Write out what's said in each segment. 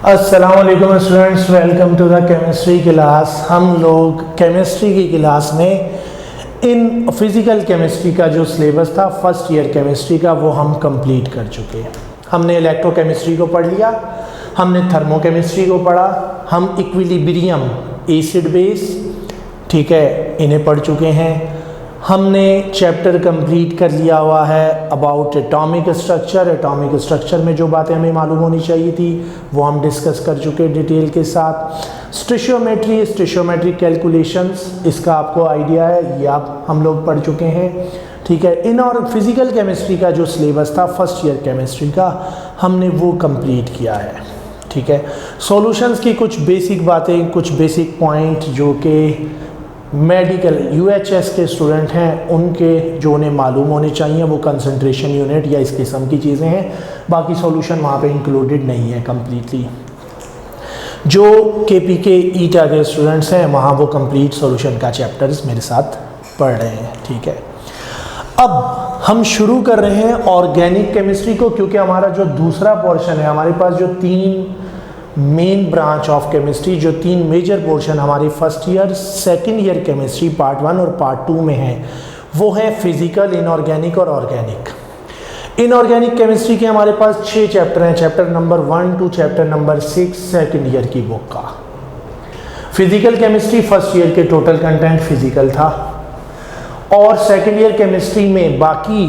अस्सलाम वालेकुम students, welcome to the chemistry class. हम लोग केमिस्ट्री की क्लास में इन फिज़िकल केमिस्ट्री का जो सिलेबस था फर्स्ट ईयर केमिस्ट्री का वो हम कंप्लीट कर चुके हैं। हमने इलेक्ट्रोकेमिस्ट्री को पढ़ लिया, हमने थर्मोकेमिस्ट्री को पढ़ा, हम इक्विलिब्रियम एसिड बेस, ठीक है, इन्हें पढ़ चुके हैं। हमने चैप्टर कंप्लीट कर लिया हुआ है about atomic structure. Atomic structure में जो बातें हमें मालूम होनी चाहिए थी वो हम डिस्कस कर चुके हैं डिटेल के साथ। स्टिशियोमेट्री कैलकुलेशंस, इसका आपको आइडिया है, ये आप हम लोग पढ़ चुके हैं, ठीक है। इन और फिज़िकल केमिस्ट्री का जो सिलेबस था फर्स्ट ईयर केमिस्ट्री का, हमने वो कंप्लीट किया है, ठीक है। सॉल्यूशंस की कुछ बेसिक बातें, कुछ बेसिक पॉइंट जो कि मेडिकल यूएचएस के स्टूडेंट हैं उनके जो उन्हें मालूम होने चाहिए, वो कंसंट्रेशन यूनिट या इस किस्म की चीज़ें हैं। बाकी सॉल्यूशन वहाँ पे इंक्लूडेड नहीं है कम्प्लीटली। जो केपीके ईटा के स्टूडेंट्स हैं वहाँ वो कंप्लीट सॉल्यूशन का चैप्टर्स मेरे साथ पढ़ रहे हैं, ठीक है। अब हम शुरू कर रहे हैं ऑर्गेनिक केमिस्ट्री को, क्योंकि हमारा जो दूसरा पोर्शन है, हमारे पास जो तीन मेन ब्रांच ऑफ केमिस्ट्री, जो तीन मेजर पोर्शन हमारे first year second year chemistry part 1 और पार्ट 2 में है, वो है फिजिकल, इनऑर्गेनिक और ऑर्गेनिक। इनऑर्गेनिक केमिस्ट्री के हमारे पास 6 चैप्टर हैं, chapter number 1 to chapter number 6 second year की बुक का। फिजिकल केमिस्ट्री फर्स्ट ईयर के टोटल कंटेंट फिजिकल था, और सेकंड ईयर केमिस्ट्री में बाकी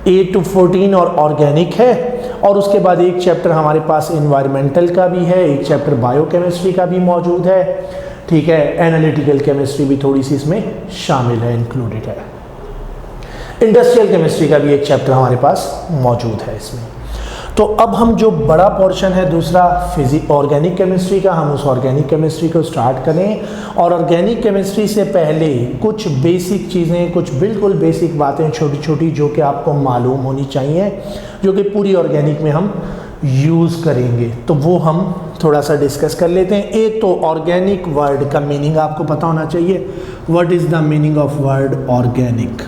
8 to 14 और ऑर्गेनिक है, और उसके बाद एक चैप्टर हमारे पास एनवायरमेंटल का भी है, एक चैप्टर बायोकेमिस्ट्री का भी मौजूद है, ठीक है। एनालिटिकल केमिस्ट्री भी थोड़ी सी इसमें शामिल है, इंक्लूडेड है। इंडस्ट्रियल केमिस्ट्री का भी एक चैप्टर हमारे पास मौजूद है इसमें। तो अब हम जो बड़ा पोर्शन है दूसरा ऑर्गेनिक केमिस्ट्री का, हम उस ऑर्गेनिक केमिस्ट्री को स्टार्ट करें। और ऑर्गेनिक केमिस्ट्री से पहले कुछ बेसिक चीज़ें, कुछ बिल्कुल बेसिक बातें छोटी छोटी जो कि आपको मालूम होनी चाहिए, जो कि पूरी ऑर्गेनिक में हम यूज़ करेंगे, तो वो हम थोड़ा सा डिस्कस कर लेते हैं। एक तो ऑर्गेनिक वर्ड का मीनिंग आपको पता होना चाहिए। What is the meaning of word organic?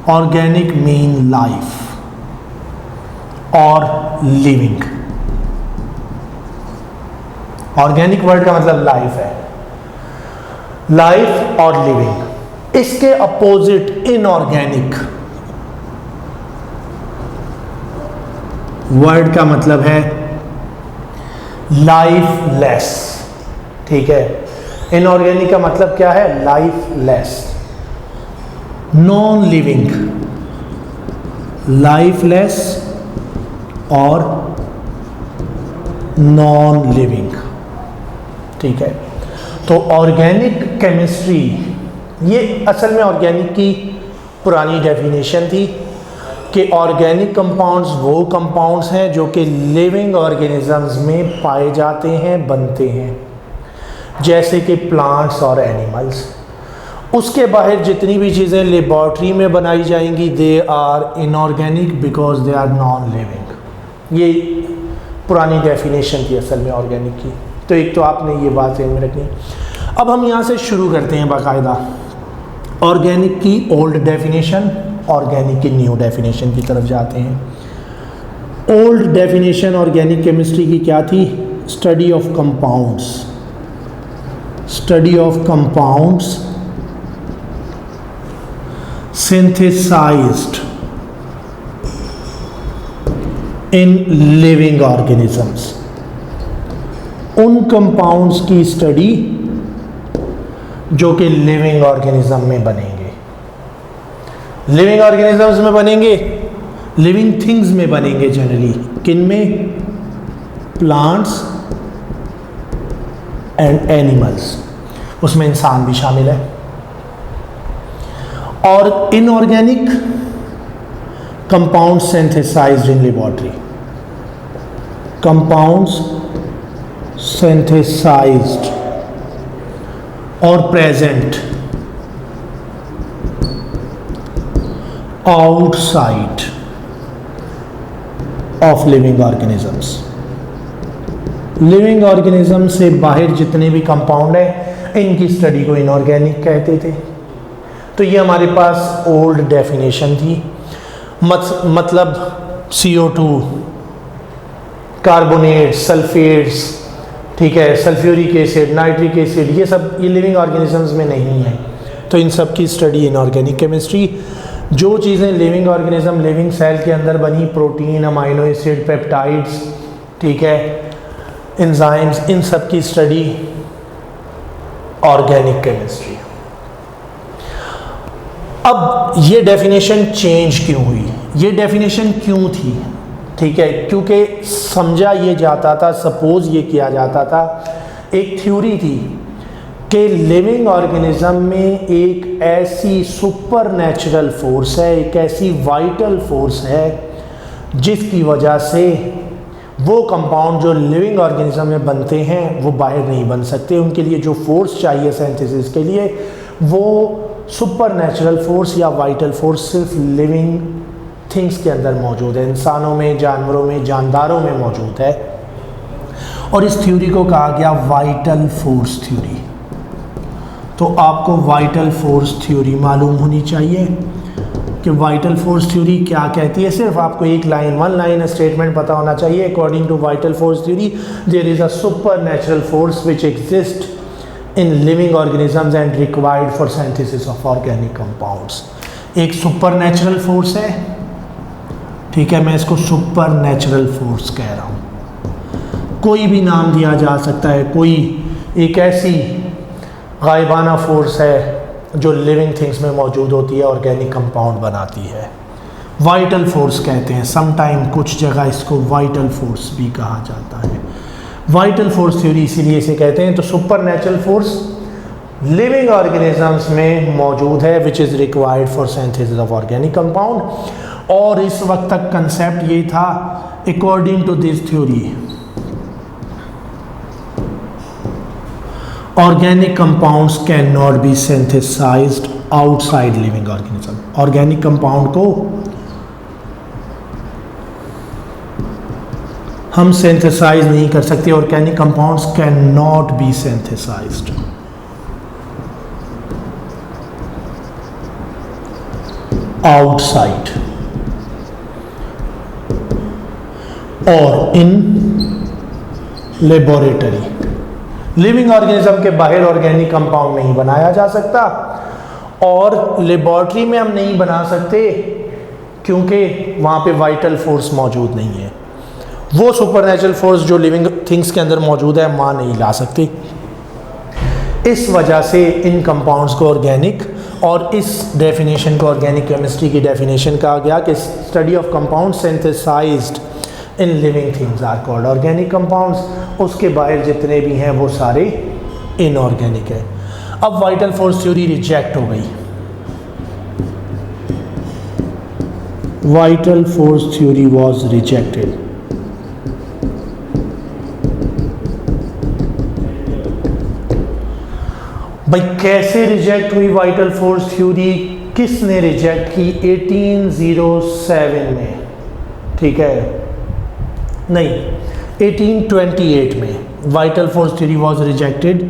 Organic mean life और लिविंग। ऑर्गेनिक वर्ड का मतलब लाइफ है, लाइफ और लिविंग। इसके अपोजिट इनऑर्गेनिक वर्ड का मतलब है लाइफलेस, ठीक है। इनऑर्गेनिक का मतलब क्या है? लाइफलेस, नॉन लिविंग, लाइफलेस और नॉन लिविंग, ठीक है। तो ऑर्गेनिक केमिस्ट्री, ये असल में ऑर्गेनिक की पुरानी डेफिनेशन थी कि ऑर्गेनिक कंपाउंड्स वो कंपाउंड्स हैं जो कि लिविंग ऑर्गेनिजम्स में पाए जाते हैं, बनते हैं, जैसे कि प्लांट्स और एनिमल्स। उसके बाहर जितनी भी चीज़ें लेबॉर्ट्री में बनाई जाएंगी they are inorganic because they are non living. ये पुरानी डेफिनेशन थी असल में ऑर्गेनिक की, तो एक तो आपने ये बात ध्यान में रखनी। अब हम यहाँ से शुरू करते हैं बाकायदा ऑर्गेनिक की ओल्ड डेफिनेशन, ऑर्गेनिक की न्यू डेफिनेशन की तरफ जाते हैं। ओल्ड डेफिनेशन ऑर्गेनिक केमिस्ट्री की क्या थी? Study of compounds, study of compounds synthesized in living organisms. उन कंपाउंड्स की स्टडी जो कि लिविंग ऑर्गेनिज्म में बनेंगे, लिविंग ऑर्गेनिजम्स में बनेंगे, लिविंग थिंग्स में बनेंगे जनरली। किन में? प्लांट्स एंड एनिमल्स, उसमें इंसान भी शामिल है। और inorganic compound synthesized in laboratory, compounds synthesised और present outside of living organisms. Living organism से बाहर जितने भी कंपाउंड हैं इनकी स्टडी को इनऑर्गेनिक कहते थे। तो ये हमारे पास ओल्ड डेफिनेशन थी। मतलब CO2 कार्बोनेट, सल्फेट्स, ठीक है, सल्फ्यूरिक एसिड, नाइट्रिक एसिड, ये सब ये लिविंग ऑर्गेनिजम्स में नहीं है। तो इन सब की स्टडी इनऑर्गेनिक केमिस्ट्री। जो चीज़ें लिविंग ऑर्गेनिज्म, लिविंग सेल के अंदर बनी, प्रोटीन, अमाइनो एसिड, पेप्टाइड्स, ठीक है, एंजाइम्स, इन सब की स्टडी ऑर्गेनिक केमिस्ट्री। अब ये डेफिनेशन चेंज क्यों हुई, ये डेफिनेशन क्यों थी, ठीक है, क्योंकि समझा ये जाता था, सपोज ये किया जाता था, एक थ्योरी थी कि लिविंग ऑर्गेनिज्म में एक ऐसी सुपर नेचुरल फोर्स है, एक ऐसी वाइटल फोर्स है जिसकी वजह से वो कंपाउंड जो लिविंग ऑर्गेनिज्म में बनते हैं वो बाहर नहीं बन सकते। उनके लिए जो फोर्स चाहिए सिंथेसिस के लिए, वो सुपर नेचुरल फोर्स या वाइटल फोर्स सिर्फ लिविंग थिंग्स के अंदर मौजूद है, इंसानों में, जानवरों में, जानदारों में मौजूद है। और इस थ्योरी को कहा गया वाइटल फोर्स थ्योरी। तो आपको वाइटल फोर्स थ्योरी मालूम होनी चाहिए कि वाइटल फोर्स थ्योरी क्या कहती है। सिर्फ आपको एक लाइन, वन लाइन स्टेटमेंट पता होना चाहिए। According to vital force theory, there is a super natural force which exist in living organisms and required for synthesis of organic compounds. एक सुपर नेचुरल फोर्स है, ठीक है, मैं इसको सुपर नेचुरल फोर्स कह रहा हूँ। कोई भी नाम दिया जा सकता है, कोई एक ऐसी गायबाना फोर्स है जो लिविंग थिंग्स में मौजूद होती है, ऑर्गेनिक कंपाउंड बनाती है, वाइटल फोर्स कहते हैं। समटाइम कुछ जगह इसको वाइटल फोर्स भी कहा जाता है। वाइटल फोर्स थ्योरी इसीलिए इसे कहते हैं। तो super natural force living organisms में मौजूद है which is required for synthesis of organic compound. और इस वक्त तक कंसेप्ट ये था, according to this theory, organic compounds can not be synthesized outside living organism. Organic compound को हम सिंथेसाइज नहीं कर सकते। Organic compounds can not be synthesized outside और इन लेबोरेटरी। लिविंग ऑर्गेनिज्म के बाहर ऑर्गेनिक कंपाउंड नहीं बनाया जा सकता और लेबोरेटरी में हम नहीं बना सकते क्योंकि वहाँ पे वाइटल फोर्स मौजूद नहीं है। वो सुपरनेचुरल फोर्स जो लिविंग थिंग्स के अंदर मौजूद है वहाँ नहीं ला सकते। इस वजह से इन कंपाउंड्स को ऑर्गेनिक, और इस डेफिनेशन को ऑर्गेनिक केमिस्ट्री की डेफिनेशन कहा गया कि study of compound synthesized in living things are called organic compounds. उसके बाहर जितने भी हैं वो सारे इनऑर्गेनिक है। अब वाइटल फोर्स थ्योरी रिजेक्ट हो गई। Vital force theory was rejected. भाई कैसे रिजेक्ट हुई वाइटल फोर्स थ्योरी, किसने रिजेक्ट की? 1807 में, ठीक है, नहीं 1828 में vital force theory was rejected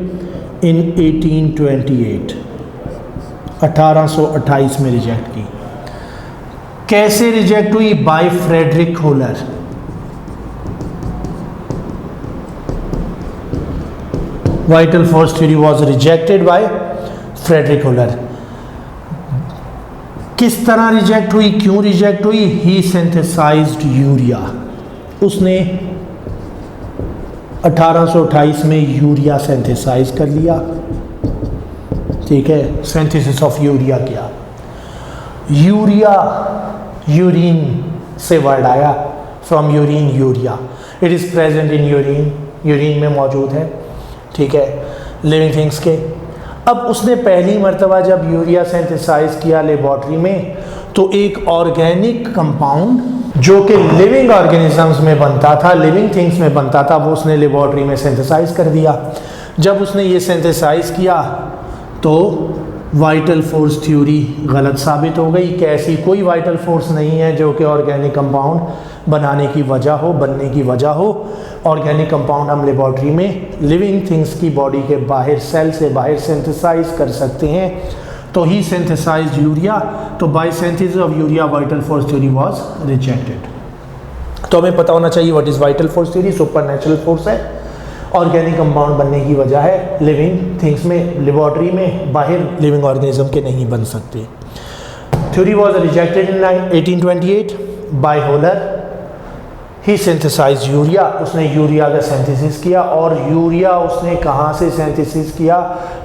in 1828, 1828 में रिजेक्ट की। कैसे रिजेक्ट हुई? By Friedrich Wohler. Vital force theory was rejected by Friedrich Wohler. किस तरह रिजेक्ट हुई, क्यों रिजेक्ट हुई? He synthesized urea. उसने 1828 में यूरिया सिंथेसाइज कर लिया, ठीक है, सिंथेसिस ऑफ यूरिया किया। यूरिया, यूरिन से वर्ड आया, from urine urea. It is present in urine, urine में मौजूद है, ठीक है, लिविंग थिंग्स के। अब उसने पहली मर्तबा जब यूरिया सिंथेसाइज किया लेबॉर्ट्री में, तो एक ऑर्गेनिक कंपाउंड जो कि लिविंग ऑर्गेनिजम्स में बनता था, लिविंग थिंग्स में बनता था, वो उसने लेबॉर्ट्री में सिंथेसाइज कर दिया। जब उसने ये सिंथेसाइज किया तो वाइटल फोर्स थ्योरी गलत साबित हो गई कि ऐसी कोई वाइटल फोर्स नहीं है जो कि ऑर्गेनिक कंपाउंड बनाने की वजह हो, बनने की वजह हो। ऑर्गेनिक कंपाउंड हम लेबॉर्ट्री में लिविंग थिंग्स की बॉडी के बाहर, सेल से बाहर सिंथेसाइज कर सकते हैं। तो ही सिंथेसाइज्ड यूरिया। तो by synthesis of urea vital force theory was rejected. तो हमें पता होना चाहिए what is vital force theory. Supernatural force है, ऑर्गेनिक कंपाउंड बनने की वजह है लिविंग थिंग्स में, लेबॉर्ट्री में, बाहर लिविंग ऑर्गेनिज्म के नहीं बन सकते। Theory was rejected in 1828 by Wöhler. He synthesise urea, उसने यूरिया का सिंथेसिस किया। और यूरिया उसने कहाँ से सिंथेसिस किया?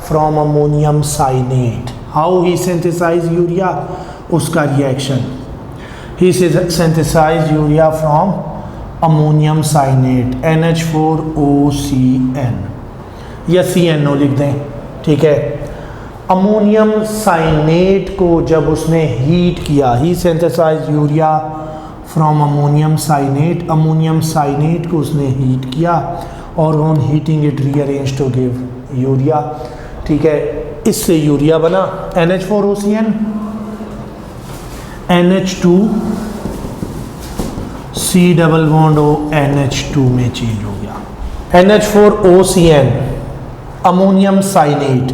From ammonium cyanate. How he synthesise urea? उसका reaction, he synthesise urea from ammonium cyanate NH4OCN या CNO लिख दें, ठीक है। अमोनियम साइनेट को जब उसने हीट किया, he synthesise urea from ammonium cyanate, ammonium cyanate को उसने हीट किया और on heating it rearrange to give urea, ठीक है। इससे यूरिया बना। NH4OCN NH2 C double bond O NH2 में चेंज हो गया। NH4OCN ammonium साइनेट,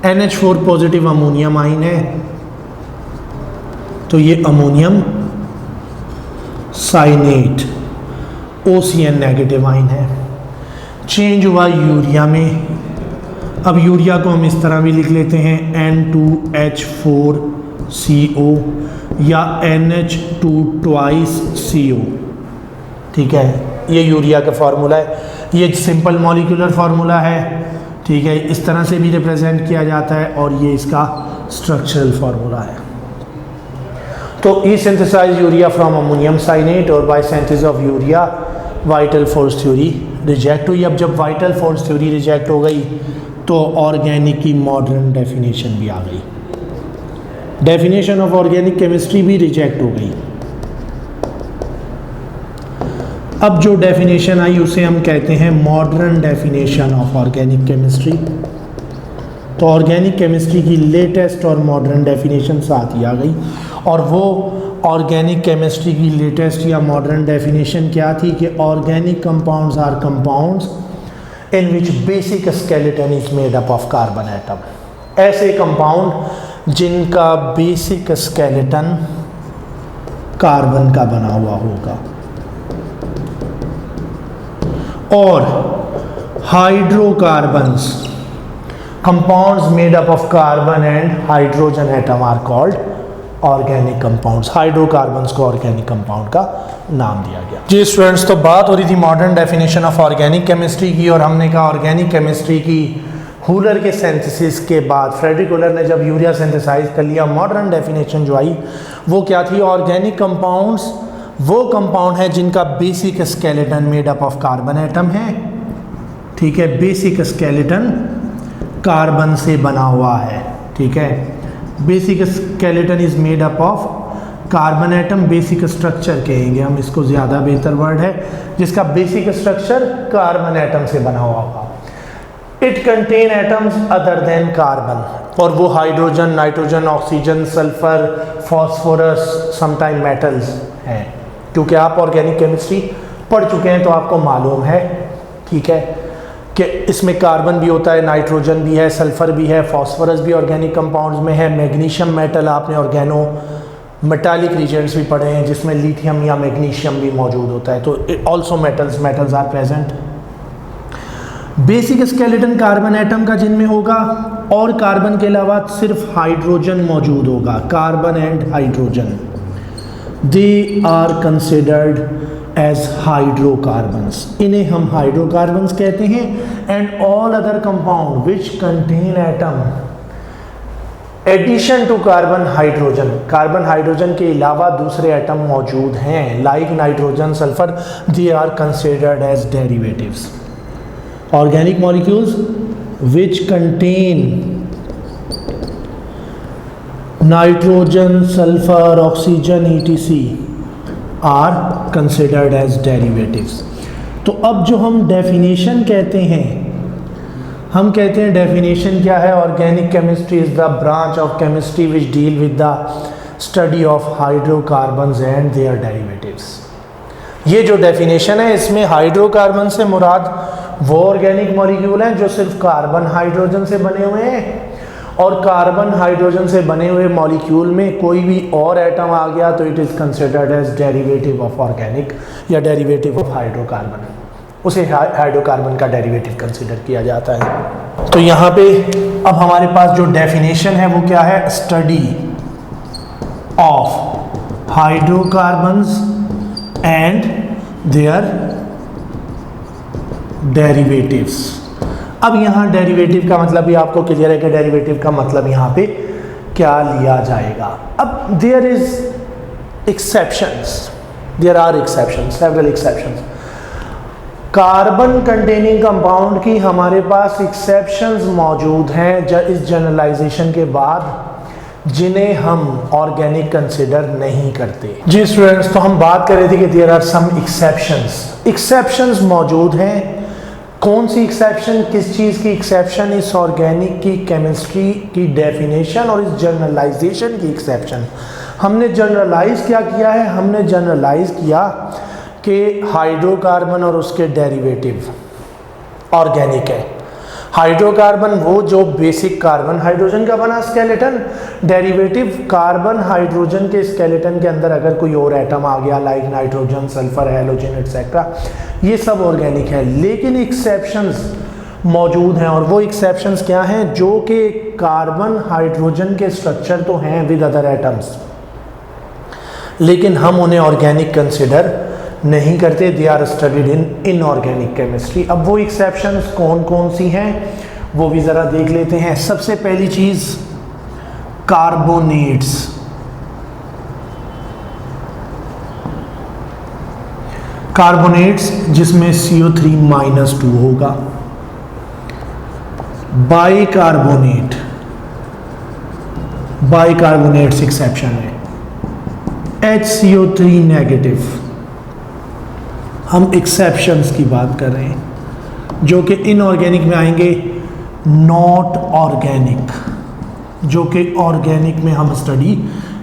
NH4 positive ammonium आइन है, तो ये अमोनियम साइनेट OCN नेगेटिव आइन है, चेंज हुआ यूरिया में। अब यूरिया को हम इस तरह भी लिख लेते हैं N2H4CO या NH2 ट्वाइस CO, ठीक है। ये यूरिया का फार्मूला है, ये सिंपल मॉलिक्यूलर फार्मूला है, ठीक है। इस तरह से भी रिप्रेजेंट किया जाता है और ये इसका स्ट्रक्चरल फार्मूला है। तो he synthesise urea from ammonium cyanate और by synthesis of urea vital force theory reject हुई। अब जब वाइटल फोर्स थ्योरी रिजेक्ट हो गई तो ऑर्गेनिक की मॉडर्न डेफिनेशन भी आ गई, डेफिनेशन ऑफ ऑर्गेनिक केमिस्ट्री भी रिजेक्ट हो गई। अब जो डेफिनेशन आई उसे हम कहते हैं modern definition of organic chemistry. तो ऑर्गेनिक केमिस्ट्री की लेटेस्ट और मॉडर्न डेफिनेशन साथ ही आ गई। और वो ऑर्गेनिक केमिस्ट्री की लेटेस्ट या मॉडर्न डेफिनेशन क्या थी कि organic compounds are compounds in which basic skeleton is made up of carbon atom. ऐसे कंपाउंड जिनका बेसिक स्केलेटन कार्बन का बना हुआ होगा। और hydrocarbons, compounds made up of carbon and hydrogen atom are called organic compounds. Hydrocarbons को organic compound का नाम दिया गया। जी स्टूडेंट्स, तो बात हो रही थी modern definition of organic chemistry की, और हमने कहा ऑर्गेनिक केमिस्ट्री की हूलर के सिंथेसिस के बाद, फ्रेडरिक हूलर ने जब यूरिया सिंथेसाइज कर लिया, मॉडर्न डेफिनेशन जो आई वो क्या थी? ऑर्गेनिक कंपाउंड्स वो कंपाउंड है जिनका basic skeleton made up of carbon atom है, ठीक है। बेसिक स्केलेटन कार्बन से बना हुआ है, ठीक है। Basic skeleton is made up of carbon atom, basic structure कहेंगे हम इसको, ज़्यादा बेहतर वर्ड है, जिसका बेसिक स्ट्रक्चर कार्बन एटम से बना हुआ होगा। It contain atoms other than carbon, और वो hydrogen, nitrogen, oxygen, sulphur, phosphorus, sometime metals हैं। क्योंकि आप ऑर्गेनिक केमिस्ट्री पढ़ चुके हैं तो आपको मालूम है, ठीक है, कि इसमें कार्बन भी होता है, नाइट्रोजन भी है, सल्फर भी है, फॉस्फोरस भी ऑर्गेनिक कंपाउंड्स में है, मैग्नीशियम मेटल, आपने ऑर्गेनो मेटालिक रिजेंट्स भी पढ़े हैं जिसमें लिथियम या मैग्नीशियम भी मौजूद होता है। तो also metals are present. Basic skeleton carbon atom का जिनमें होगा, और कार्बन के अलावा सिर्फ हाइड्रोजन मौजूद होगा, carbon and hydrogen, they are considered as hydrocarbons, इन्हें हम हाइड्रोकार्बन्स कहते हैं। And all other compound which contain atom addition to carbon hydrogen, carbon hydrogen के अलावा दूसरे एटम मौजूद हैं, like nitrogen, sulphur, they are considered as derivatives. Organic molecules which contain nitrogen, sulphur, oxygen etc are considered as derivatives. तो अब जो हम definition कहते हैं, हम कहते हैं डेफिनेशन क्या है? Organic chemistry is the branch of chemistry which deal with the study of hydrocarbons and their derivatives. ये जो डेफिनेशन है इसमें हाइड्रोकार्बन से मुराद वो ऑर्गेनिक मॉलिक्यूल हैं जो सिर्फ कार्बन हाइड्रोजन से बने हुए हैं, और कार्बन हाइड्रोजन से बने हुए मॉलिक्यूल में कोई भी और एटम आ गया तो it is considered as derivative of organic या डेरिवेटिव ऑफ हाइड्रोकार्बन, उसे हाइड्रोकार्बन का डेरिवेटिव कंसिडर किया जाता है। तो यहाँ पे अब हमारे पास जो डेफिनेशन है वो क्या है, study of hydrocarbons and their derivatives. अब यहाँ डेरिवेटिव का मतलब भी आपको क्लियर है कि डेरिवेटिव का मतलब यहाँ पे क्या लिया जाएगा। अब there is exceptions, there are exceptions, several exceptions. Carbon containing compound की हमारे पास एक्सेप्शंस मौजूद हैं इस जनरलाइजेशन के बाद, जिन्हें हम ऑर्गेनिक कंसिडर नहीं करते। जी स्टूडेंट्स, तो हम बात कर रहे थे कि देयर आर सम एक्सेप्शंस मौजूद हैं। कौन सी एक्सेप्शन, किस चीज़ की एक्सेप्शन? इस ऑर्गेनिक की केमिस्ट्री की डेफिनेशन और इस जनरलाइजेशन की एक्सेप्शन। हमने जनरलाइज क्या किया है, हमने जनरलाइज किया कि हाइड्रोकार्बन और उसके डेरिवेटिव ऑर्गेनिक है। हाइड्रोकार्बन वो जो बेसिक कार्बन हाइड्रोजन का बना स्केलेटन, डेरिवेटिव कार्बन हाइड्रोजन के स्केलेटन के अंदर अगर कोई और एटम आ गया like nitrogen, sulphur, halogen etcetera, ये सब ऑर्गेनिक है। लेकिन एक्सेप्शंस मौजूद हैं, और वो एक्सेप्शंस क्या हैं? जो कि कार्बन हाइड्रोजन के स्ट्रक्चर तो हैं विद अदर एटम्स, लेकिन हम उन्हें ऑर्गेनिक कंसिडर नहीं करते। They are studied in inorganic chemistry. अब वो एक्सेप्शंस कौन कौन सी हैं वो भी ज़रा देख लेते हैं। सबसे पहली चीज़ कार्बोनेट्स। कार्बोनेट्स जिसमें CO3-2 होगा। बाइकार्बोनेट, बाइकार्बोनेट्स एक्सेप्शन है। HCO3 नेगेटिव, हम एक्सेप्शंस की बात कर रहे हैं जो कि इनऑर्गेनिक में आएंगे। नॉट ऑर्गेनिक, जो कि ऑर्गेनिक में हम स्टडी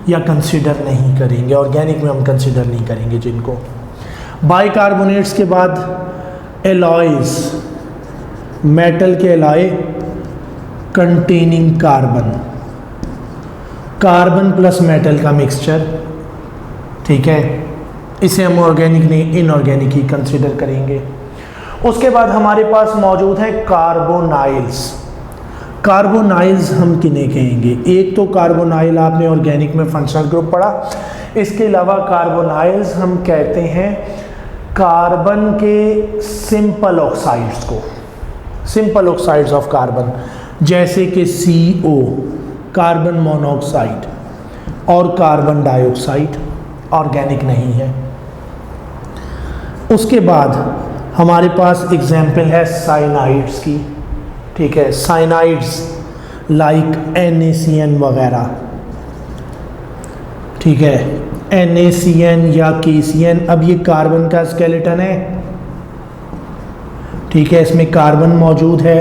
या कंसिडर नहीं करेंगे, ऑर्गेनिक में हम कंसिडर नहीं करेंगे जिनको। बाइकार्बोनेट्स के बाद एलॉयज, मेटल के alloy containing carbon, carbon plus metal का मिक्सचर, ठीक है, इसे हम ऑर्गेनिक नहीं इनऑर्गेनिक ही कंसिडर करेंगे। उसके बाद हमारे पास मौजूद है कार्बोनाइल्स। कार्बोनाइल्स हम किन्हें कहेंगे? एक तो कार्बोनाइल आपने ऑर्गेनिक में फंक्शनल ग्रुप पढ़ा, इसके अलावा कार्बोनाइल्स हम कहते हैं कार्बन के सिंपल ऑक्साइड्स को, सिंपल ऑक्साइड्स ऑफ कार्बन, जैसे कि CO कार्बन मोनोऑक्साइड और कार्बन डाइऑक्साइड, ऑर्गेनिक नहीं है। उसके बाद हमारे पास एग्जाम्पल है साइनाइड्स की, ठीक है, साइनाइड्स लाइक NaCN वगैरह, ठीक है, NaCN या KCN। अब ये कार्बन का स्केलेटन है, ठीक है, इसमें कार्बन मौजूद है,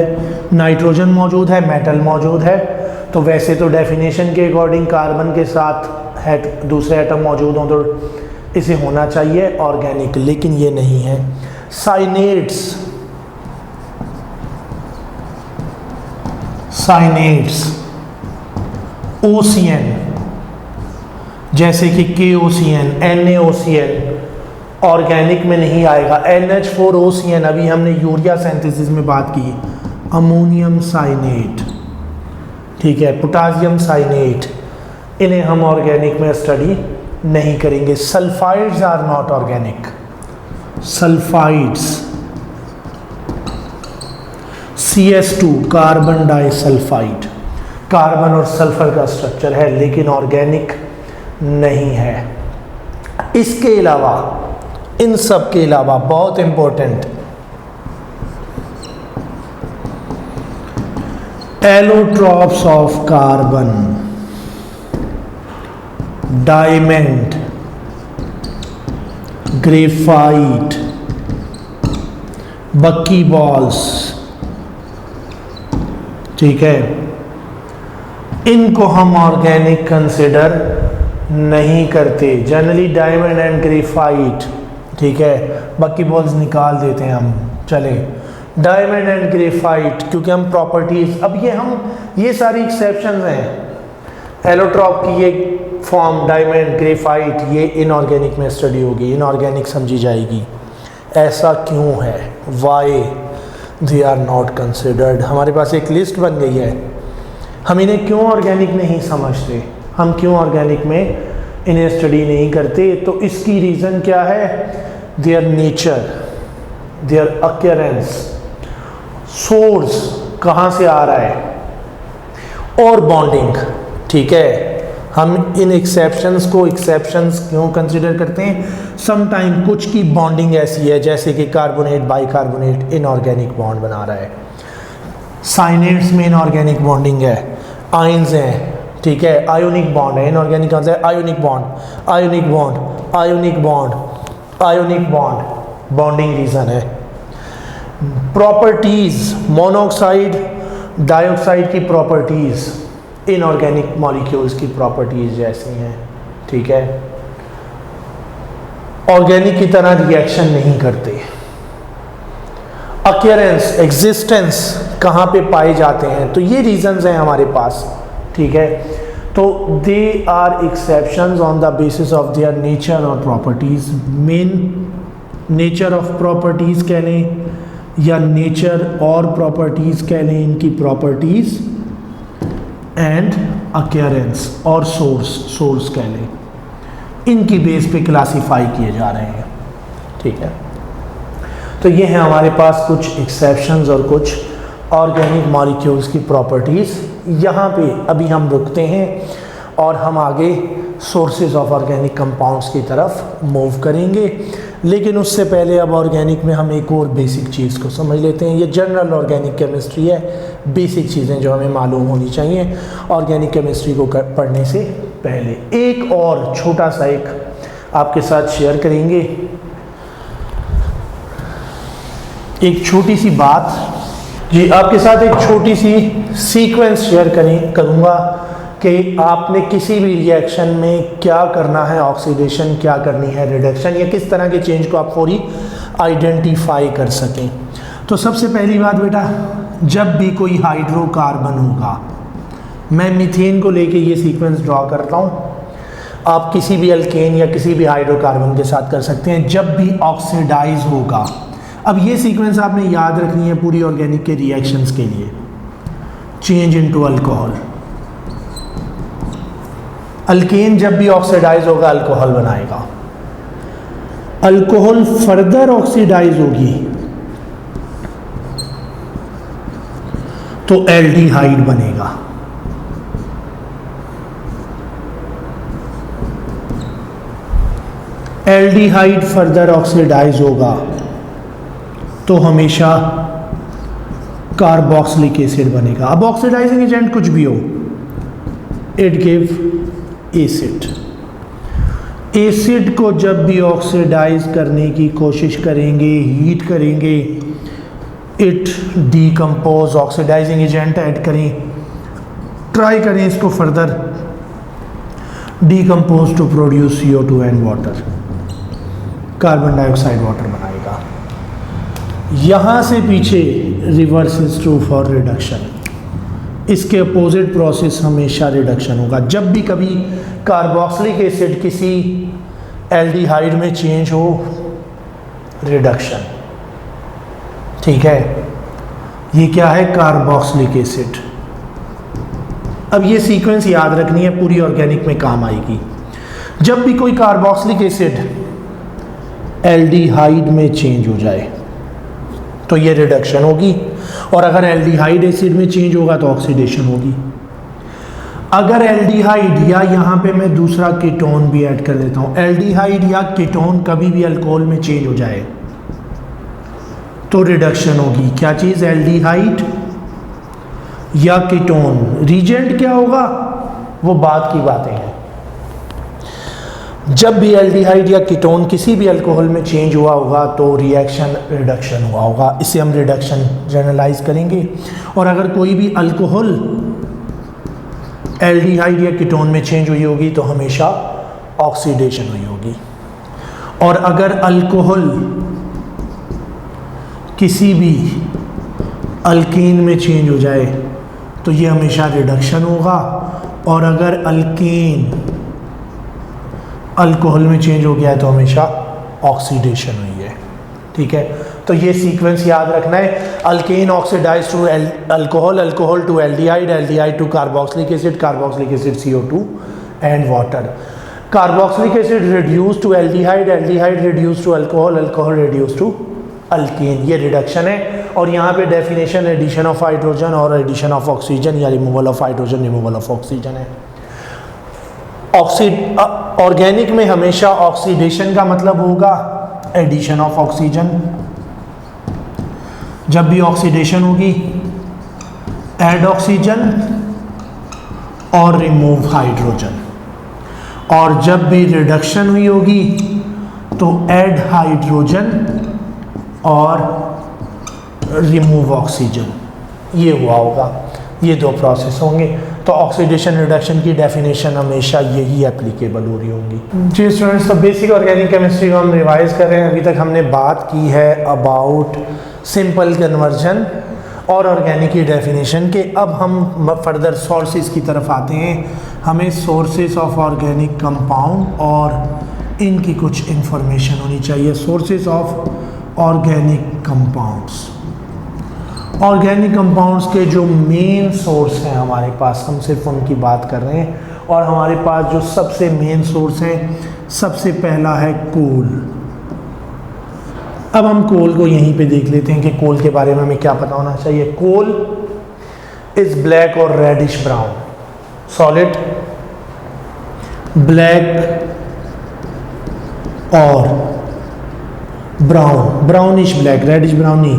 नाइट्रोजन मौजूद है, मेटल मौजूद है। तो वैसे तो डेफिनेशन के अकॉर्डिंग कार्बन के साथ है दूसरे एटम मौजूद हों तो इसे होना चाहिए ऑर्गेनिक, लेकिन ये नहीं है। साइनेट्स, साइनेट्स OCN जैसे कि KOCN, NaOCN ऑर्गेनिक में नहीं आएगा। NH4OCN अभी हमने यूरिया सिंथेसिस में बात की। अमोनियम साइनेट, ठीक है, पोटासियम साइनेट, इन्हें हम ऑर्गेनिक में स्टडी नहीं करेंगे। Sulphides are not organic. Sulphides CS2 carbon disulphide, carbon और सल्फर का स्ट्रक्चर है लेकिन ऑर्गेनिक नहीं है। इसके अलावा, इन सब के अलावा बहुत important, allotropes of carbon, diamond, graphite, बक्की बॉल्स, ठीक है, इनको हम ऑर्गेनिक कंसिडर नहीं करते। जनरली डायमंड एंड ग्रेफाइट, ठीक है, बक्की बॉल्स निकाल देते हैं हम, चले, डायमंड एंड ग्रेफाइट, क्योंकि हम प्रॉपर्टीज, अब ये सारी एक्सेप्शंस हैं। एलोट्रॉप की ये फॉर्म डायमंड ग्रेफाइट ये इनऑर्गेनिक में स्टडी होगी, इनऑर्गेनिक समझी जाएगी। ऐसा क्यों है, why they are not considered. हमारे पास एक लिस्ट बन गई है, हम इन्हें क्यों ऑर्गेनिक नहीं समझते, हम क्यों ऑर्गेनिक में इन्हें स्टडी नहीं करते। तो इसकी रीज़न क्या है, their nature, their occurrence, source कहाँ से आ रहा है, और बॉन्डिंग। ठीक है, हम इन एक्सेप्शंस को एक्सेप्शंस क्यों कंसिडर करते हैं, सम टाइम कुछ की बॉन्डिंग ऐसी है, जैसे कि कार्बोनेट बाइकार्बोनेट इनऑर्गेनिक बॉन्ड बना रहा है, साइनेट्स में इनऑर्गेनिक बॉन्डिंग है, आयंस हैं, ठीक है, आयोनिक बॉन्ड है, इनऑर्गेनिक कौन सा है, ionic bond, ionic bond, ionic bond, ionic bond, bonding region है। प्रॉपर्टीज, मोनोऑक्साइड डाइऑक्साइड की प्रॉपर्टीज इनऑर्गेनिक मॉलिक्यूल्स की प्रॉपर्टीज जैसी हैं, ठीक है, ऑर्गेनिक की तरह रिएक्शन नहीं करते। अक्यूरेंस, एग्जिस्टेंस कहाँ पे पाए जाते हैं, तो ये रीजंस हैं हमारे पास, ठीक है। तो they are exceptions on the basis of their nature और properties. Main nature of properties कह लें या नेचर और प्रॉपर्टीज कह लें, इनकी प्रॉपर्टीज एंड अक्यूरेंस और सोर्स कह लें, इनकी बेस पे क्लासिफाई किए जा रहे हैं, ठीक है। तो ये हैं हमारे पास कुछ एक्सेप्शंस और कुछ ऑर्गेनिक मॉलिक्यूल्स की प्रॉपर्टीज़। यहाँ पे अभी हम रुकते हैं और हम आगे सोर्सेज ऑफ ऑर्गेनिक कंपाउंड्स की तरफ मूव करेंगे, लेकिन उससे पहले अब ऑर्गेनिक में हम एक और बेसिक चीज़ को समझ लेते हैं। ये जनरल ऑर्गेनिक केमिस्ट्री है, बेसिक चीज़ें जो हमें मालूम होनी चाहिए ऑर्गेनिक केमिस्ट्री को पढ़ने से पहले। एक और छोटा सा एक आपके साथ शेयर करेंगे, एक छोटी सी बात जी, आपके साथ एक छोटी सी सीक्वेंस शेयर करूँगा कि आपने किसी भी रिएक्शन में क्या करना है, ऑक्सीडेशन क्या करनी है, रिडक्शन, या किस तरह के चेंज को आप पूरी आइडेंटिफाई कर सकें। तो सबसे पहली बात बेटा, जब भी कोई हाइड्रोकार्बन होगा, मैं मीथेन को लेके ये सीक्वेंस ड्रॉ करता हूँ, आप किसी भी अल्केन या किसी भी हाइड्रोकार्बन के साथ कर सकते हैं। जब भी ऑक्सीडाइज होगा, अब ये सीक्वेंस आपने याद रखनी है पूरी ऑर्गेनिक के रिएक्शंस के लिए। चेंज इनटू अल्कोहल, अल्केन जब भी ऑक्सीडाइज होगा अल्कोहल बनाएगा, अल्कोहल फर्दर ऑक्सीडाइज होगी तो एल्डिहाइड बनेगा, एल्डिहाइड फर्दर ऑक्सीडाइज होगा तो हमेशा कार्बोक्सिलिक एसिड बनेगा। अब ऑक्सीडाइजिंग एजेंट कुछ भी हो, इट गिव एसिड। एसिड को जब भी ऑक्सीडाइज करने की कोशिश करेंगे, हीट करेंगे, it decompose, oxidizing agent add करें, ट्राई करें इसको further decompose to produce CO2 and water, carbon dioxide water बनाएगा। यहाँ से पीछे reverse is true for reduction, इसके अपोजिट प्रोसेस हमेशा रिडक्शन होगा। जब भी कभी कार्बोक्सिलिक एसिड किसी एल्डिहाइड में चेंज हो, रिडक्शन, ठीक है। ये क्या है, कार्बोक्सिलिक एसिड। अब ये सीक्वेंस याद रखनी है, पूरी ऑर्गेनिक में काम आएगी। जब भी कोई कार्बोक्सिलिक एसिड एल्डिहाइड में चेंज हो जाए तो ये रिडक्शन होगी, और अगर एल्डिहाइड एसिड में चेंज होगा तो ऑक्सीडेशन होगी। अगर एल्डिहाइड, या यहाँ पे मैं दूसरा कीटोन भी ऐड कर देता हूँ, एल्डिहाइड या कीटोन कभी भी अल्कोहल में चेंज हो जाए तो रिडक्शन होगी। क्या चीज़, एल्डिहाइड या कीटोन। रीजेंट क्या होगा वो बाद की बातें हैं। जब भी एल्डिहाइड या कीटोन किसी भी अल्कोहल में चेंज हुआ होगा तो रिएक्शन रिडक्शन हुआ होगा, इसे हम रिडक्शन जनरलाइज करेंगे। और अगर कोई भी अल्कोहल एल्डिहाइड या कीटोन में चेंज हुई होगी तो हमेशा ऑक्सीडेशन हुई होगी। और अगर अल्कोहल किसी भी अल्कीन में चेंज हो जाए तो ये हमेशा रिडक्शन होगा, और अगर अल्कीन अल्कोहल में चेंज हो गया है तो हमेशा ऑक्सीडेशन हुई है। ठीक है, तो ये सीक्वेंस याद रखना है। Alkane oxidize to alcohol, alcohol to aldehyde, aldehyde to carboxylic acid, carboxylic acid CO2 and water. Carboxylic acid reduce to aldehyde, aldehyde reduce to alcohol, alcohol reduce to alkane. ये रिडक्शन है, और यहाँ पे definition addition of hydrogen और addition of oxygen या removal of hydrogen, removal of oxygen है। Organic में हमेशा ऑक्सीडेशन का मतलब होगा एडिशन ऑफ ऑक्सीजन। जब भी ऑक्सीडेशन होगी ऐड ऑक्सीजन और रिमूव हाइड्रोजन, और जब भी रिडक्शन हुई होगी तो ऐड हाइड्रोजन और रिमूव ऑक्सीजन। ये हुआ होगा, ये दो प्रोसेस होंगे। तो ऑक्सीडेशन रिडक्शन की डेफिनेशन हमेशा यही एप्लीकेबल हो रही होंगी। जी स्टूडेंट्स, तो बेसिक ऑर्गेनिक केमिस्ट्री को हम रिवाइज कर रहे हैं। अभी तक हमने बात की है अबाउट सिंपल कन्वर्जन और ऑर्गेनिक की डेफिनेशन के। अब हम फर्दर सोर्सेज की तरफ आते हैं। हमें सोर्सेज ऑफ ऑर्गेनिक कंपाउंड और इनकी कुछ इंफॉर्मेशन होनी चाहिए। Sources of organic compounds, organic compounds के जो मेन सोर्स हैं हमारे पास, हम सिर्फ उनकी बात कर रहे हैं। और हमारे पास जो सबसे मेन सोर्स हैं, सबसे पहला है कोल। अब हम कोल को यहीं पे देख लेते हैं कि कोल के बारे में हमें क्या पता होना चाहिए। कोल इज ब्लैक और रेडिश ब्राउन सॉलिड, ब्लैक और brown, brownish black, reddish brown नहीं,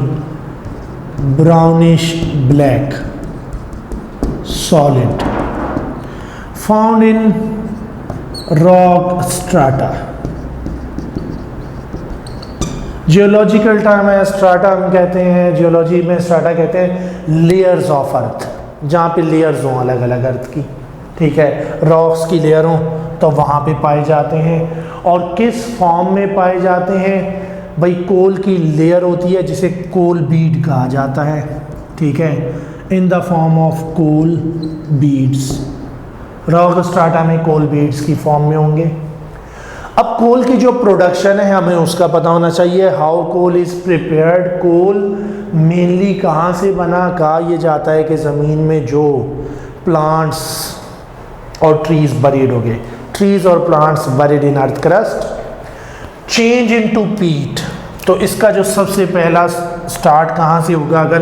brownish black solid found in rock strata. Geological term है स्ट्राटा, हम कहते हैं जियोलॉजी में स्ट्राटा कहते हैं लेयर्स ऑफ अर्थ, जहाँ पे लेयर्स हों अलग अलग अर्थ की। ठीक है, रॉक्स की लेयर हों तो वहाँ पे पाए जाते हैं। और किस फॉर्म में पाए जाते हैं भाई? कोल की लेयर होती है जिसे कोल बीड कहा जाता है। ठीक है, in the form of coal beds. Rock strata में कोल बीड्स की फॉर्म में होंगे। अब कोल की जो प्रोडक्शन है हमें उसका पता होना चाहिए। How coal is prepared. Coal mainly कहाँ से बना? कहा यह जाता है कि ज़मीन में जो प्लांट्स और ट्रीज बरीड हो गए, ट्रीज और प्लांट्स बरीड इन अर्थ क्रस्ट, चेंज इनटू पीट। तो इसका जो सबसे पहला स्टार्ट कहाँ से होगा? अगर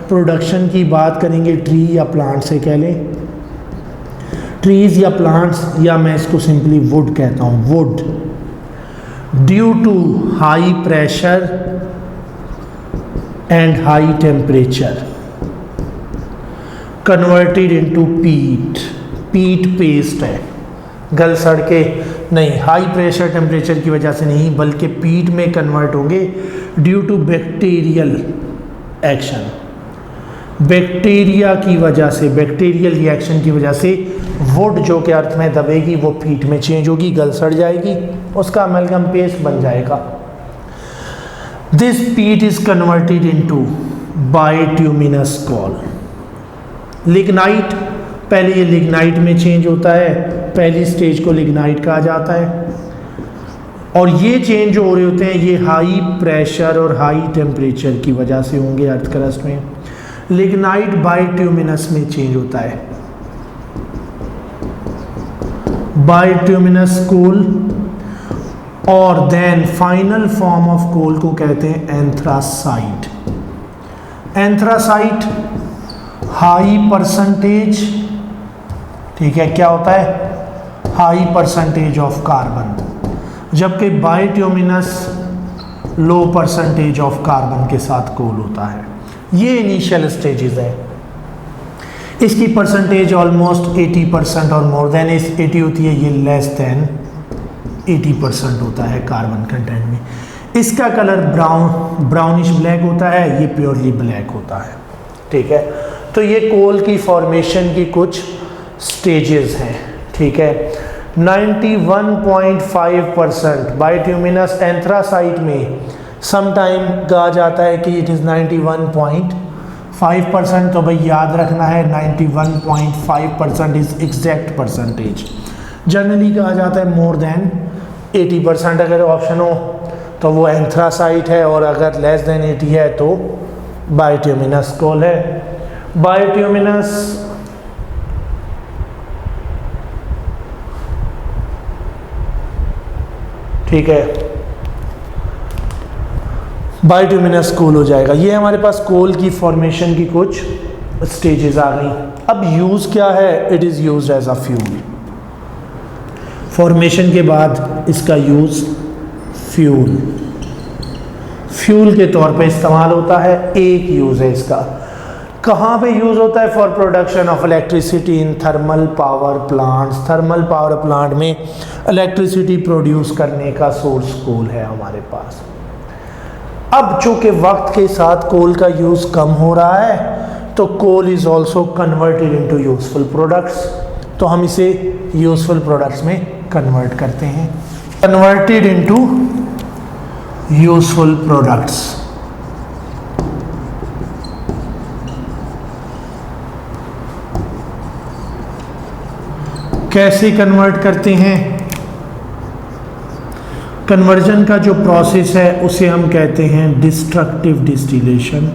प्रोडक्शन की बात करेंगे ट्री या प्लांट से कह लें, ट्रीज या प्लांट्स, या मैं इसको सिंपली वुड कहता हूँ, wood due to high pressure and high temperature converted into peat. Peat paste है, गल सड़ के नहीं, हाई प्रेशर टेम्परेचर की वजह से नहीं बल्कि पीट में कन्वर्ट होंगे due to bacterial action. Bacteria की वजह से, बैक्टीरियल रिएक्शन की वजह से वुड जो के अर्थ में दबेगी वो पीट में चेंज होगी, गल सड़ जाएगी, उसका अमेल्गम पेस्ट बन जाएगा। This peat is converted into bituminous coal. Lignite, पहले ये लिग्नाइट में चेंज होता है, पहली स्टेज को लिग्नाइट कहा जाता है। और ये चेंज जो हो रहे होते हैं ये हाई प्रेशर और हाई टेम्परेचर की वजह से होंगे अर्थ क्रस्ट में। लिग्नाइट बाइट्यूमिनस में चेंज होता है, बाइट्यूमिनस कोल। और then final form of coal को कहते हैं एंथ्रासाइट। एंथ्रासाइट हाई परसेंटेज, ठीक है, क्या होता है? हाई परसेंटेज ऑफ कार्बन, जबकि बाइट्यूमिनस लो परसेंटेज ऑफ कार्बन के साथ कोल होता है। ये इनिशियल स्टेजेस है। इसकी परसेंटेज ऑलमोस्ट 80% और मोर देन 80 होती है, ये लेस देन 80% होता है कार्बन कंटेंट में। इसका कलर ब्राउनिश ब्लैक होता है, ये प्योरली ब्लैक होता है। ठीक है, तो ये कोल की फॉर्मेशन की कुछ स्टेजेस हैं। ठीक है, 91.5% बाइट्यूमिनस एंथ्रासाइट में समटाइम कहा जाता है कि इट इज़ 91.5 5% तो भाई याद रखना है 91.5% इज एग्जैक्ट परसेंटेज। जनरली कहा जाता है मोर देन 80%, अगर ऑप्शन हो तो वो एंथ्रासाइट है, और अगर लेस देन 80 है तो बायोट्यूमिनस कोल है। बायोट्यूमिनस ठीक है, बायोट्यूमिनस कोल हो जाएगा। ये हमारे पास कोल की फॉर्मेशन की कुछ स्टेजेस आ गई। अब यूज क्या है, it is used as a fuel. Formation के बाद इसका यूज फ्यूल के तौर पे इस्तेमाल होता है। एक यूज है इसका, कहाँ पे यूज होता है, for production of electricity in thermal power plants. Thermal power plant में इलेक्ट्रिसिटी प्रोड्यूस करने का सोर्स कोल है हमारे पास। अब चूंकि वक्त के साथ कोल का यूज कम हो रहा है, तो coal is also converted into useful products, तो हम इसे यूजफुल प्रोडक्ट्स में कन्वर्ट करते हैं। कन्वर्टेड इनटू यूजफुल प्रोडक्ट्स, कैसे कन्वर्ट करते हैं? कन्वर्जन का जो प्रोसेस है उसे हम कहते हैं डिस्ट्रक्टिव डिस्टिलेशन।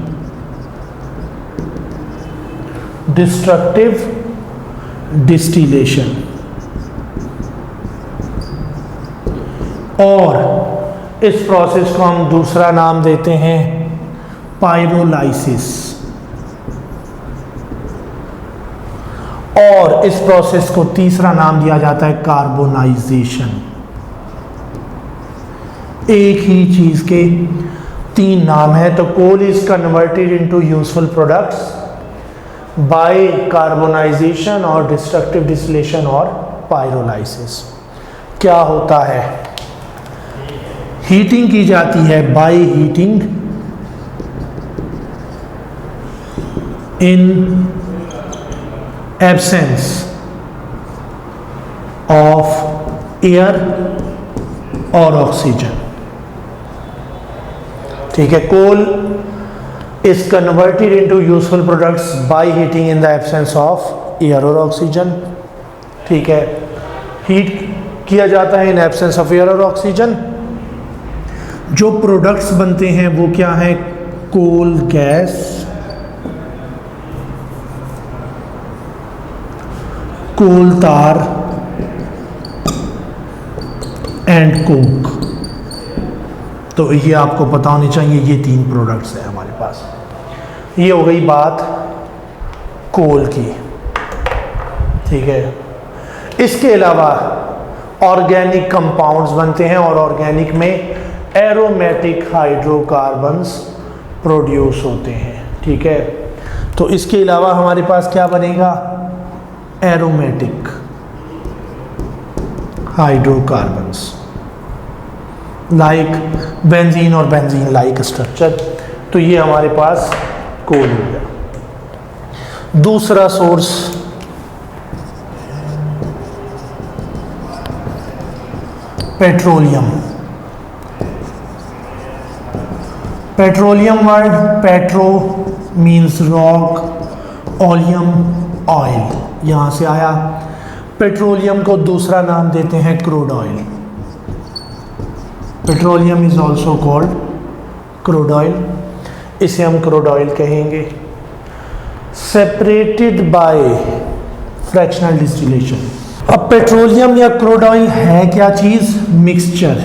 डिस्ट्रक्टिव डिस्टिलेशन, और इस प्रोसेस को हम दूसरा नाम देते हैं पायरोलाइसिस, और इस प्रोसेस को तीसरा नाम दिया जाता है कार्बोनाइजेशन। एक ही चीज के तीन नाम है। तो coal is converted into useful products by carbonization और डिस्ट्रक्टिव डिस्टिलेशन और पायरोलाइसिस। क्या होता है, हीटिंग की जाती है by heating in absence of air और ऑक्सीजन। ठीक है, coal is converted into useful products by heating in the absence of air और ऑक्सीजन। ठीक है, हीट किया जाता है इन एब्सेंस ऑफ एयर और ऑक्सीजन। जो प्रोडक्ट्स बनते हैं वो क्या है, कोल गैस, कोल तार एंड कोक। तो ये आपको पता होनी चाहिए, ये तीन प्रोडक्ट्स हैं हमारे पास। ये हो गई बात कोल की। ठीक है, इसके अलावा ऑर्गेनिक कंपाउंड्स बनते हैं, और ऑर्गेनिक में एरोमेटिक हाइड्रोकार्बन्स प्रोड्यूस होते हैं। ठीक है, तो इसके अलावा हमारे पास क्या बनेगा, एरोमेटिक हाइड्रोकार्बन्स लाइक बेंजीन और बेंजीन लाइक स्ट्रक्चर। तो ये हमारे पास कोल हो गया। दूसरा source petroleum. Petroleum word, petro means rock, oleum oil, यहां से आया। पेट्रोलियम को दूसरा नाम देते हैं crude oil. Petroleum is also called crude oil, इसे हम क्रूड ऑयल कहेंगे। Separated by fractional distillation. अब पेट्रोलियम या क्रूड ऑयल है क्या चीज, मिक्सचर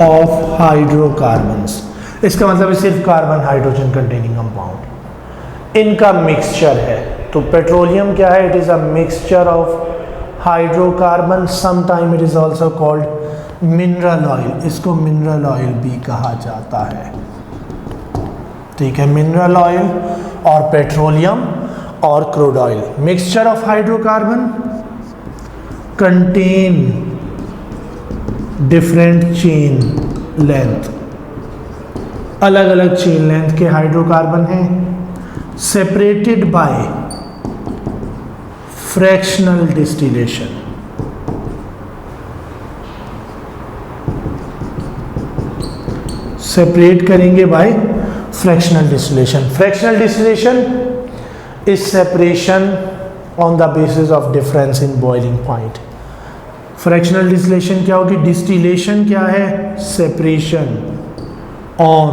ऑफ हाइड्रोकार्बन्स। इसका मतलब है सिर्फ कार्बन हाइड्रोजन कंटेनिंग कंपाउंड, इनका मिक्सचर है। तो पेट्रोलियम क्या है, it is a mixture of hydrocarbon, sometime it is also called mineral oil, इसको मिनरल ऑयल भी कहा जाता है। ठीक है, मिनरल ऑयल और पेट्रोलियम और crude oil, mixture of hydrocarbon contain different chain length, अलग अलग चेन लेंथ के हाइड्रोकार्बन हैं, separated by fractional distillation. Separate करेंगे bye fractional distillation. Fractional distillation is separation on the basis of difference in boiling point. Fractional distillation क्या होगी? Distillation क्या है? Separation on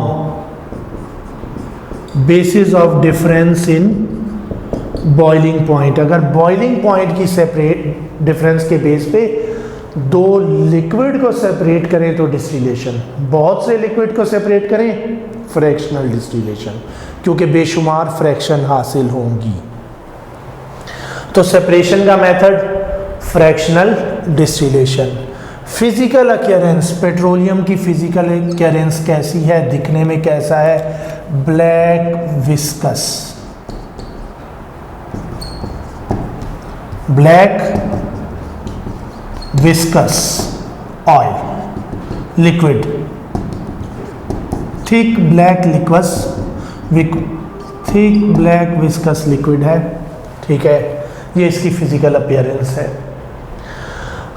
basis of difference in boiling point. अगर boiling point की separate difference के base पे दो liquid को सेपरेट करें तो डिस्टिलेशन, बहुत से लिक्विड को सेपरेट करें फ्रैक्शनल डिस्टिलेशन, क्योंकि बेशुमार फ्रैक्शन हासिल होंगी. तो सेपरेशन का method fractional distillation. Physical occurrence, petroleum की फिजिकल अक्यूरेंस कैसी है, दिखने में कैसा है? Black viscous, black viscous oil liquid, thick black liquid, thick black viscous liquid है. ठीक है, ये इसकी फिजिकल अपीयरेंस है.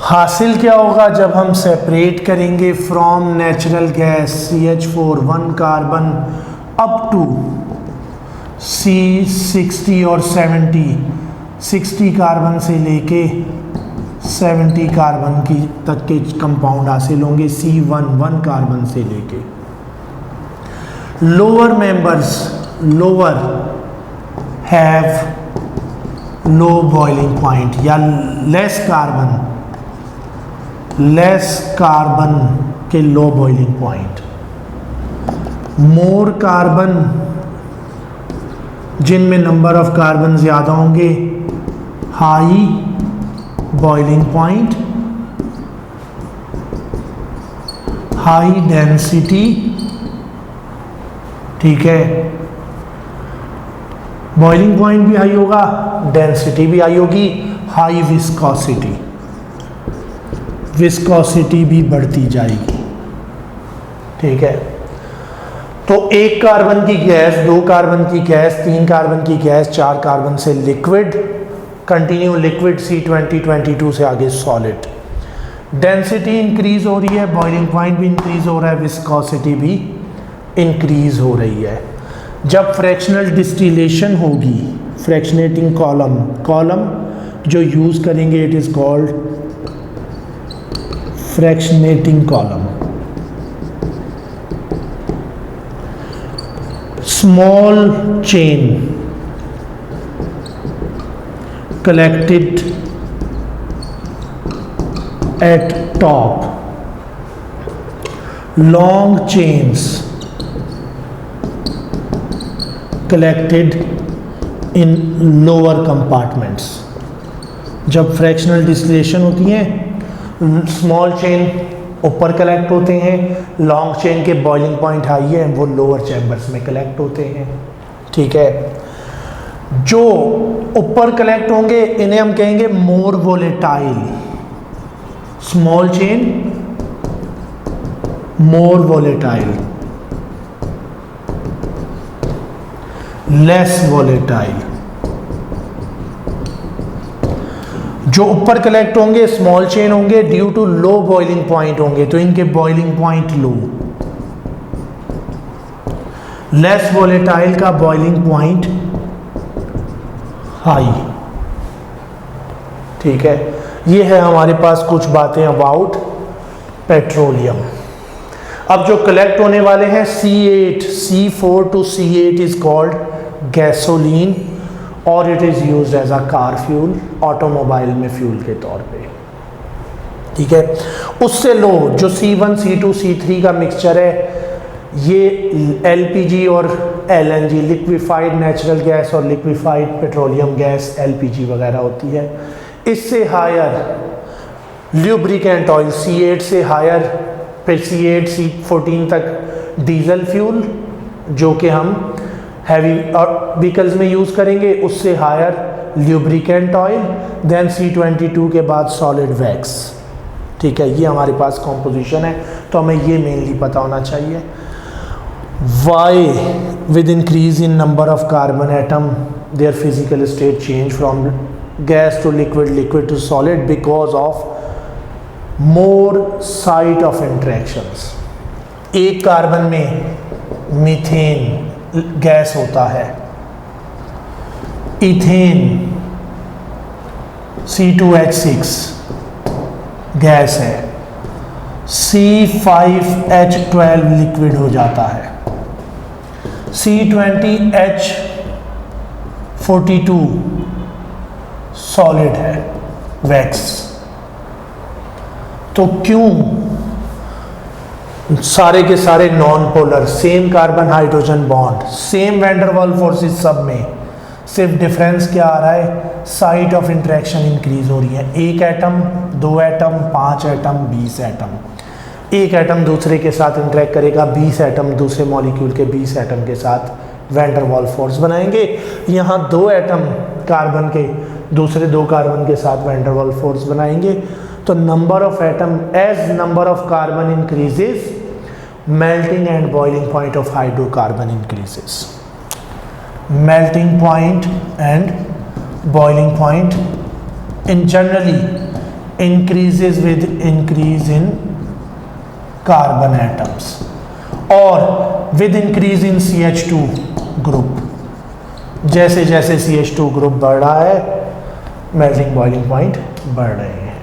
हासिल क्या होगा जब हम सेपरेट करेंगे from natural gas CH4 1 carbon up to C60 और 60 कार्बन से लेके 70 कार्बन की तक के कंपाउंड हासिल होंगे. C1 1 कार्बन से लेके. Lower members, lower have low boiling point या लेस कार्बन के लो बॉइलिंग पॉइंट. मोर कार्बन, जिनमें नंबर ऑफ कार्बन ज़्यादा होंगे, high boiling point, high density. ठीक है, बॉइलिंग पॉइंट भी हाई होगा, डेंसिटी भी हाई होगी, हाई विस्कोसिटी, विस्कोसिटी भी बढ़ती जाएगी. ठीक है, तो 1 कार्बन की गैस, 2 कार्बन की गैस, 3 कार्बन की गैस, 4 कार्बन से लिक्विड, कंटिन्यू लिक्विड C20-22 से आगे सॉलिड. डेंसिटी इंक्रीज हो रही है, बॉइलिंग पॉइंट भी इंक्रीज हो रहा है, विस्कोसिटी भी इंक्रीज हो रही है. जब फ्रैक्शनल डिस्टिलेशन होगी, फ्रैक्शनेटिंग कॉलम जो यूज करेंगे, it is called fractionating column. Small chain collected at top, long chains collected in lower compartments. जब फ्रैक्शनल डिस्टिलेशन होती है, स्मॉल चेन ऊपर कलेक्ट होते हैं, लॉन्ग चेन के बॉइलिंग पॉइंट हाई है, वो लोअर चैम्बर्स में कलेक्ट होते हैं. ठीक है, जो ऊपर कलेक्ट होंगे इन्हें हम कहेंगे more volatile. Small chain more volatile, less volatile. जो ऊपर कलेक्ट होंगे स्मॉल चेन होंगे, due to low boiling point होंगे, तो इनके boiling point low. Less volatile का बॉइलिंग पॉइंट हाई. ठीक है, ये है हमारे पास कुछ बातें अबाउट पेट्रोलियम. अब जो कलेक्ट होने वाले हैं C8, C4 to C8 is called gasoline और it is used as a car fuel, automobile में फ्यूल के तौर पे. ठीक है, उससे लो जो C1, C2, C3 का मिक्सचर है, ये LPG और LNG, लिक्विफाइड नेचुरल गैस और लिक्विफाइड पेट्रोलियम गैस LPG वगैरह होती है. इससे हायर ल्यूब्रिकेंट ऑयल C8 से हायर, फिर C8 C14 तक डीजल फ्यूल जो कि हम हैवी व्हीकल्स में यूज़ करेंगे, उससे higher lubricant oil, then C22 के बाद सॉलिड वैक्स. ठीक है, ये हमारे पास कॉम्पोजिशन है, तो हमें ये मेनली पता होना चाहिए. Why with increase in number of carbon atom their physical state change from gas to liquid, liquid to solid? Because of more site of interactions. एक कार्बन में मीथेन गैस होता है। इथेन C2H6 गैस है, C5H12 liquid हो जाता है, C20H42 solid है, wax. तो क्यों सारे के सारे non polar, same carbon hydrogen bond, same van der Waals forces, सब में सिर्फ डिफरेंस क्या आ रहा है, साइट ऑफ इंटरेक्शन इंक्रीज हो रही है। एक एटम, 2 एटम, 5 एटम, 20 एटम, एक एटम दूसरे के साथ इंटरेक्ट करेगा, 20 एटम दूसरे मॉलिक्यूल के 20 एटम के साथ वैन डर वाल्स फोर्स बनाएंगे। यहाँ 2 एटम कार्बन के दूसरे 2 कार्बन के साथ वैन डर वाल्स फोर्स बनाएंगे। तो number of atom, as number of carbon increases, melting and boiling point of hydrocarbon increases. melting point and boiling point in generally increases with increase in carbon atoms or with increase in CH2 group। जैसे जैसे CH2 group बढ़ रहा है, melting boiling point बढ़ रहे हैं।